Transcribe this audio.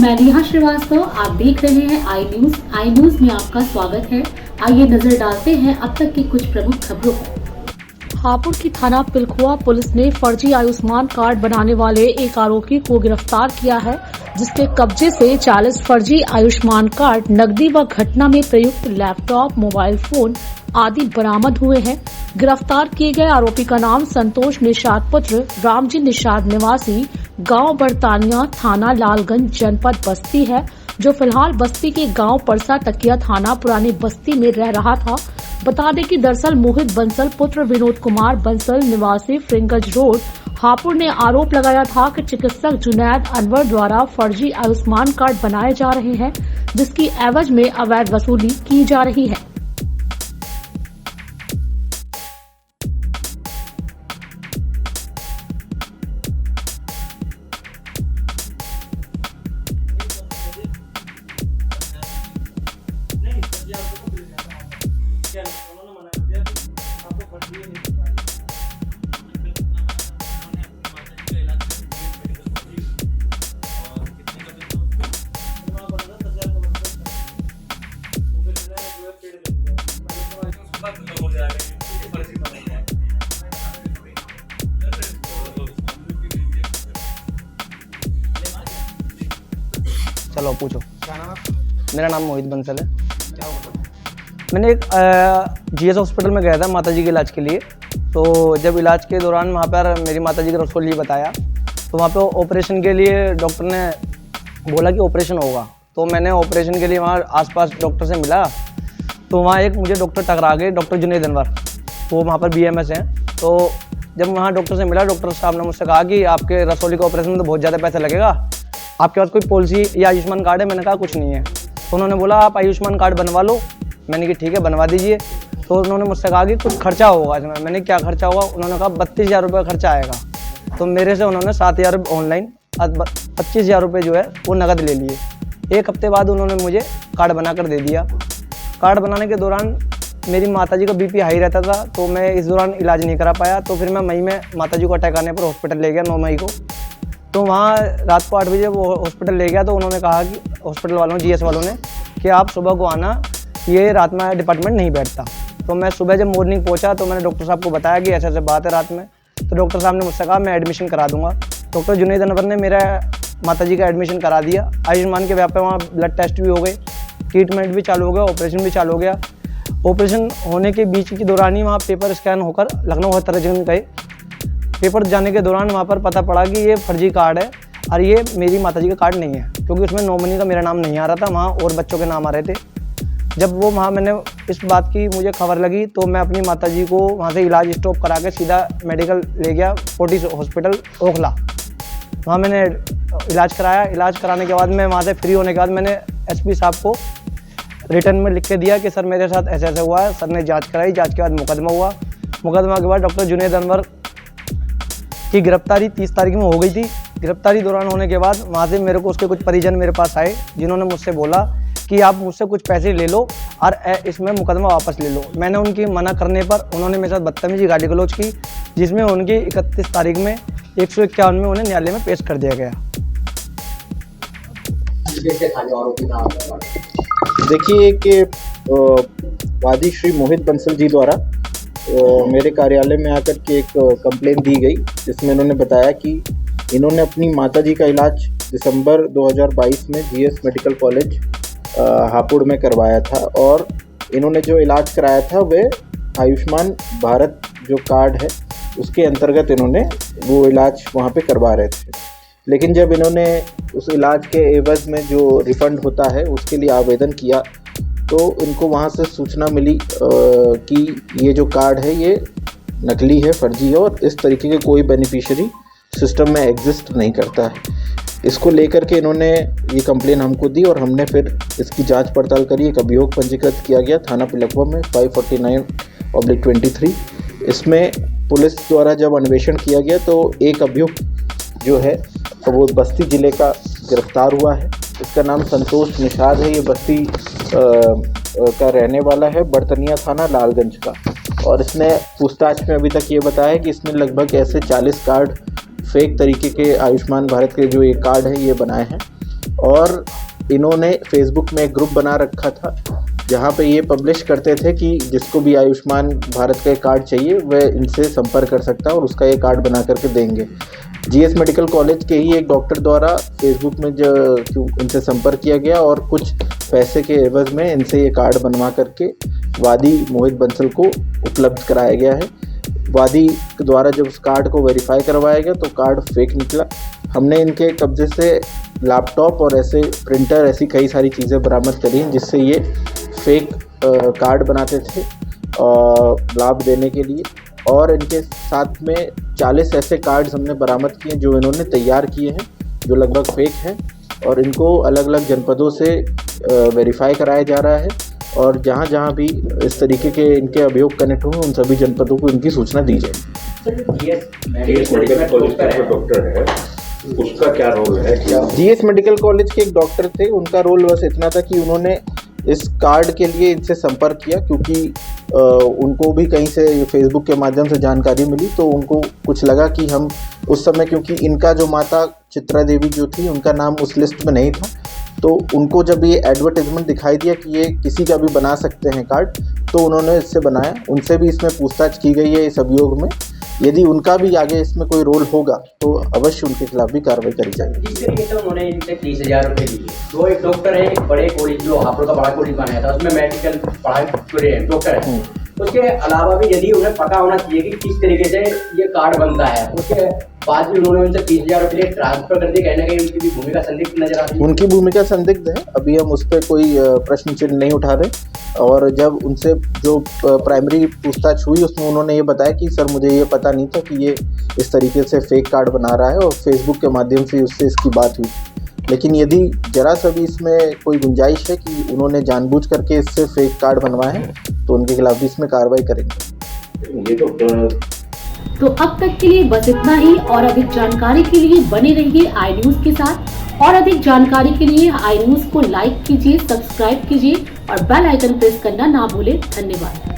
मैं नेहा श्रीवास्तव, आप देख रहे हैं आई न्यूज। आई न्यूज में आपका स्वागत है। आइए नजर डालते हैं अब तक की कुछ प्रमुख खबरों पर। हापुड़ की थाना पिलखुआ पुलिस ने फर्जी आयुष्मान कार्ड बनाने वाले एक आरोपी को गिरफ्तार किया है, जिसके कब्जे से 40 फर्जी आयुष्मान कार्ड, नकदी व घटना में प्रयुक्त लैपटॉप, मोबाइल फोन आदि बरामद हुए हैं। गिरफ्तार किए गए आरोपी का नाम संतोष निषाद पुत्र रामजी निषाद निवासी गांव बड़तानिया, थाना लालगंज, जनपद बस्ती है, जो फिलहाल बस्ती के गांव परसा तकिया थाना पुरानी बस्ती में रह रहा था। बता दें कि दरअसल मोहित बंसल पुत्र विनोद कुमार बंसल निवासी फ्रिंगज रोड हापुड़ ने आरोप लगाया था कि चिकित्सक जुनैद अनवर द्वारा फर्जी आयुष्मान कार्ड बनाए जा रहे हैं, जिसकी एवज में अवैध वसूली की जा रही है। चलो पूछो। क्या नाम है? मेरा नाम मोहित बंसल है। क्या हुआ? मैंने एक जीएस हॉस्पिटल में गया था माताजी के इलाज के लिए। तो जब इलाज के दौरान वहाँ पर मेरी माताजी का रसोली बताया, तो वहाँ पे ऑपरेशन के लिए डॉक्टर ने बोला कि ऑपरेशन होगा। तो मैंने ऑपरेशन के लिए वहाँ आसपास डॉक्टर से मिला, तो वहाँ एक मुझे डॉक्टर टकरा गए, डॉक्टर जुनैद अनवर, वो वहाँ पर बीएमएस हैं। तो जब वहाँ डॉक्टर से मिला, डॉक्टर साहब ने मुझसे कहा कि आपके रसोली का ऑपरेशन में तो बहुत ज़्यादा पैसा लगेगा, आपके पास कोई पॉलिसी या आयुष्मान कार्ड है? मैंने कहा कुछ नहीं है। तो उन्होंने बोला आप आयुष्मान कार्ड बनवा लो। मैंने कहा ठीक है बनवा दीजिए। तो उन्होंने मुझसे कहा कि कुछ खर्चा होगा इसमें। मैंने क्या खर्चा होगा? उन्होंने कहा 32,000 रुपये खर्चा आएगा। तो मेरे से उन्होंने 7,000 रुपये ऑनलाइन, 25,000 रुपये जो है वो नकद ले लिए। एक हफ्ते बाद उन्होंने मुझे कार्ड बना कर दे दिया। कार्ड बनाने के दौरान मेरी माताजी का बीपी हाई रहता था, तो मैं इस दौरान इलाज नहीं करा पाया। तो फिर मैं मई में माताजी को अटैक आने पर हॉस्पिटल ले गया, 9 मई को। तो वहाँ रात को 8 बजे वो हॉस्पिटल ले गया। तो उन्होंने कहा कि हॉस्पिटल वालों ने, जीएस वालों ने, कि आप सुबह को आना, ये रात में डिपार्टमेंट नहीं बैठता। तो मैं सुबह जब मॉर्निंग पहुँचा तो मैंने डॉक्टर साहब को बताया कि ऐसे ऐसे बात है रात में। तो डॉक्टर साहब ने मुझसे कहा मैं एडमिशन करा दूँगा। डॉक्टर जुनैद अनवर ने मेरा माताजी का एडमिशन करा दिया। आयुष्मान के व्याप पे वहाँ ब्लड टेस्ट भी हो गए, ट्रीटमेंट भी चालू हो गया, ऑपरेशन भी चालू हो गया। ऑपरेशन होने के बीच के दौरान ही वहाँ पेपर स्कैन होकर लखनऊ हथरजन गए। पेपर जाने के दौरान वहाँ पर पता पड़ा कि ये फर्जी कार्ड है और ये मेरी माताजी का कार्ड नहीं है, क्योंकि उसमें नॉमिनी का मेरा नाम नहीं आ रहा था, वहाँ और बच्चों के नाम आ रहे थे। जब वो वहाँ मैंने इस बात की मुझे खबर लगी, तो मैं अपनी माताजी को वहाँ से इलाज स्टॉप करा के सीधा मेडिकल ले गया, फोर्टिस हॉस्पिटल ओखला। वहाँ मैंने इलाज कराया। इलाज कराने के बाद मैं वहाँ से फ्री होने के बाद मैंने एसपी साहब को रिटर्न में लिख के दिया कि सर मेरे साथ ऐसा ऐसा हुआ है। सर ने जांच कराई, जांच के बाद मुकदमा हुआ। मुकदमा के बाद डॉक्टर जुनैद अनवर की गिरफ्तारी 30 तारीख में हो गई थी। गिरफ्तारी दौरान होने के बाद वहाँ से मेरे को उसके कुछ परिजन मेरे पास आए, जिन्होंने मुझसे बोला कि आप मुझसे कुछ पैसे ले लो और इसमें मुकदमा वापस ले लो। मैंने उनकी मना करने पर उन्होंने मेरे साथ बदतमीजी गाली गलौज की, जिसमें उनकी 31 तारीख में 151 में उन्हें न्यायालय में पेश कर दिया गया। देखिए कि वादी श्री मोहित बंसल जी द्वारा मेरे कार्यालय में आकर के एक कंप्लेंट दी गई, जिसमें इन्होंने बताया कि इन्होंने अपनी माताजी का इलाज दिसंबर 2022 में जीएस मेडिकल कॉलेज हापुड़ में करवाया था, और इन्होंने जो इलाज कराया था वह आयुष्मान भारत जो कार्ड है उसके अंतर्गत इन्होंने वो इलाज वहाँ पे करवा रहे थे। लेकिन जब इन्होंने उस इलाज के एवज में जो रिफ़ंड होता है उसके लिए आवेदन किया, तो इनको वहाँ से सूचना मिली कि ये जो कार्ड है ये नकली है, फर्जी है, और इस तरीके के कोई बेनिफिशियरी सिस्टम में एग्जिस्ट नहीं करता है। इसको लेकर के इन्होंने ये कंप्लेन हमको दी और हमने फिर इसकी जांच पड़ताल करी। एक अभियोग पंजीकृत किया गया थाना पिलखुआ में 549/23। इसमें पुलिस द्वारा जब अन्वेषण किया गया तो एक अभियुक्त जो है तो वो बस्ती ज़िले का गिरफ्तार हुआ है। इसका नाम संतोष निषाद है। ये बस्ती का रहने वाला है, बड़तनिया थाना लालगंज का। और इसने पूछताछ में अभी तक ये बताया कि इसने लगभग ऐसे 40 कार्ड फेक तरीके के आयुष्मान भारत के जो ये कार्ड है ये बनाए हैं और इन्होंने फेसबुक में एक ग्रुप बना रखा था जहाँ पे ये पब्लिश करते थे कि जिसको भी आयुष्मान भारत का कार्ड चाहिए वह इनसे संपर्क कर सकता है और उसका ये कार्ड बना करके देंगे। जीएस मेडिकल कॉलेज के ही एक डॉक्टर द्वारा फेसबुक में जो इनसे संपर्क किया गया और कुछ पैसे के एवज में इनसे ये कार्ड बनवा करके वादी मोहित बंसल को उपलब्ध कराया गया है। वादी के द्वारा जब उस कार्ड को वेरीफाई करवाया गया तो कार्ड फेक निकला। हमने इनके कब्जे से लैपटॉप और ऐसे प्रिंटर ऐसी कई सारी चीज़ें बरामद करी हैं जिससे ये फेक कार्ड बनाते थे लाभ देने के लिए। और इनके साथ में 40 ऐसे कार्ड्स हमने बरामद किए जो इन्होंने तैयार किए हैं जो लगभग फेक हैं और इनको अलग अलग जनपदों से वेरीफाई कराया जा रहा है और जहाँ जहाँ भी इस तरीके के इनके अभियोग कनेक्ट होंगे उन सभी जनपदों को इनकी सूचना दी जाएगी। जीएस मेडिकल कॉलेज का जो डॉक्टर है उसका क्या रोल है? क्या जीएस मेडिकल कॉलेज के एक डॉक्टर थे, उनका रोल बस इतना था कि उन्होंने इस कार्ड के लिए इनसे संपर्क किया क्योंकि उनको भी कहीं से फेसबुक के माध्यम से जानकारी मिली तो उनको कुछ लगा कि हम उस समय, क्योंकि इनका जो माता चित्रा देवी जो थी उनका नाम उस लिस्ट में नहीं था, तो उनको जब ये एडवर्टाइजमेंट दिखाई दिया कि ये किसी का भी बना सकते हैं कार्ड तो उन्होंने इससे बनाया। उनसे भी इसमें पूछताछ की गई है इस अभियोग में। यदि उनका भी आगे इसमें कोई रोल होगा तो अवश्य उनके खिलाफ भी कार्रवाई करी जाएगी। जिस तरीके से उन्होंने इनसे 30,000 रुपये लिए, तो एक डॉक्टर है, एक बड़े कॉलेज जो हापुड़ का बड़ा कॉलेज बनाया था उसमें मेडिकल पढ़ाई पूरे डॉक्टर है, उसके अलावा भी यदि उन्हें पता होना चाहिए कि किस तरीके से ये कार्ड बनता है, उसके बाद भी उन्होंने उनसे 30,000 रुपये ट्रांसफर कर दी, कहीं ना कहीं उनकी भी भूमिका संदिग्ध नजर आती है। उनकी भूमिका संदिग्ध है, अभी हम उस पर कोई प्रश्न चिन्ह नहीं उठा रहे। और जब उनसे जो प्राइमरी पूछताछ हुई उसमें उन्होंने ये बताया कि सर मुझे ये पता नहीं था कि ये इस तरीके से फेक कार्ड बना रहा है और फेसबुक के माध्यम से उससे इसकी बात हुई। लेकिन यदि जरा सा भी इसमें कोई गुंजाइश है कि उन्होंने जानबूझ करके इससे फेक कार्ड बनवाए हैं तो उनके खिलाफ भी इसमें कार्रवाई करेंगे। ये तो अब तक के लिए बस इतना ही और अधिक जानकारी के लिए बने रहिए आई न्यूज के साथ और अधिक जानकारी के लिए आई न्यूज को लाइक कीजिए, सब्सक्राइब कीजिए और बेल आइकन प्रेस करना ना भूलें। धन्यवाद।